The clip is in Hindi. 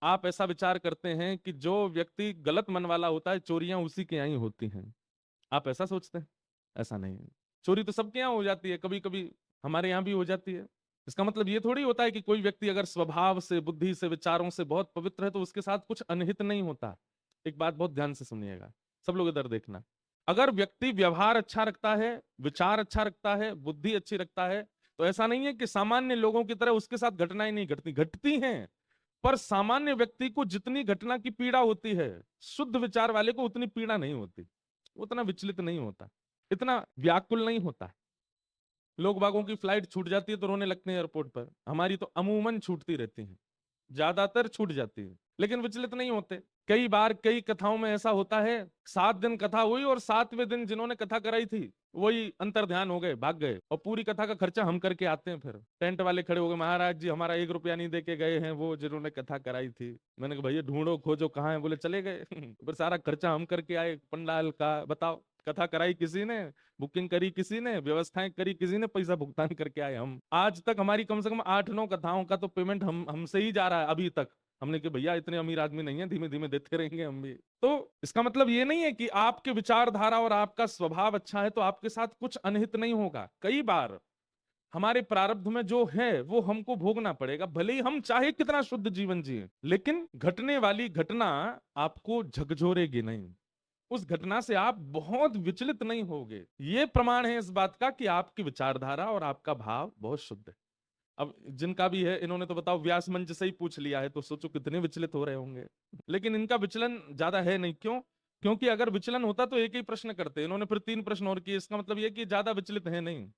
आप ऐसा विचार करते हैं कि जो व्यक्ति गलत मन वाला होता है चोरियां उसी के यहाँ ही होती हैं। आप ऐसा सोचते हैं? ऐसा नहीं है। चोरी तो सबके यहाँ हो जाती है, कभी कभी हमारे यहाँ भी हो जाती है। इसका मतलब ये थोड़ी होता है कि कोई व्यक्ति अगर स्वभाव से, बुद्धि से, विचारों से बहुत पवित्र है तो उसके साथ कुछ अनहित नहीं होता। एक बात बहुत ध्यान से सुनिएगा, सब लोग इधर देखना। अगर व्यक्ति व्यवहार अच्छा रखता है, विचार अच्छा रखता है, बुद्धि अच्छी रखता है, तो ऐसा नहीं है कि सामान्य लोगों की तरह उसके साथ घटनाएं नहीं घटती, घटती हैं। पर सामान्य व्यक्ति को जितनी घटना की पीड़ा होती है, शुद्ध विचार वाले को उतनी पीड़ा नहीं होती। उतना विचलित नहीं होता, इतना व्याकुल नहीं होता। लोग बागों की फ्लाइट छूट जाती है तो रोने लगते हैं एयरपोर्ट पर, हमारी तो अमूमन छूटती रहती है, ज्यादातर छूट जाती है, लेकिन विचलित नहीं होते। कई बार कई कथाओं में ऐसा होता है, 7 दिन कथा हुई और 7वें दिन जिन्होंने कथा कराई थी वही अंतर ध्यान हो गए, भाग गए, और पूरी कथा का खर्चा हम करके आते हैं। फिर टेंट वाले खड़े हो गए, महाराज जी हमारा 1 रुपया नहीं दे के गए हैं वो जिन्होंने कथा कराई थी। मैंने कहा भैया ढूंढो खोजो कहाँ है, बोले चले गए। फिर सारा खर्चा हम करके आए पंडाल का। बताओ, कथा कराई किसी ने, बुकिंग करी किसी ने, व्यवस्थाएं करी किसी ने, पैसा भुगतान करके आए हम। आज तक हमारी कम से कम 8-9 कथाओं का तो पेमेंट हमसे ही जा रहा है अभी तक। हमने कि भैया इतने अमीर आदमी नहीं है, धीमे धीमे देते रहेंगे हम भी। तो इसका मतलब ये नहीं है कि आपके विचारधारा और आपका स्वभाव अच्छा है तो आपके साथ कुछ अनहित नहीं होगा। कई बार हमारे प्रारब्ध में जो है वो हमको भोगना पड़ेगा, भले ही हम चाहे कितना शुद्ध जीवन जिए, लेकिन घटने वाली घटना आपको झकझोरेगी नहीं। उस घटना से आप बहुत विचलित नहीं होगे। ये प्रमाण है इस बात का कि आपकी विचारधारा और आपका भाव बहुत शुद्ध है। अब जिनका भी है, इन्होंने तो बताओ व्यास मंच से ही पूछ लिया है, तो सोचो कितने विचलित हो रहे होंगे। लेकिन इनका विचलन ज्यादा है नहीं, क्यों? क्योंकि अगर विचलन होता तो एक ही प्रश्न करते, इन्होंने फिर 3 प्रश्न और किए, इसका मतलब ये कि ज्यादा विचलित है नहीं।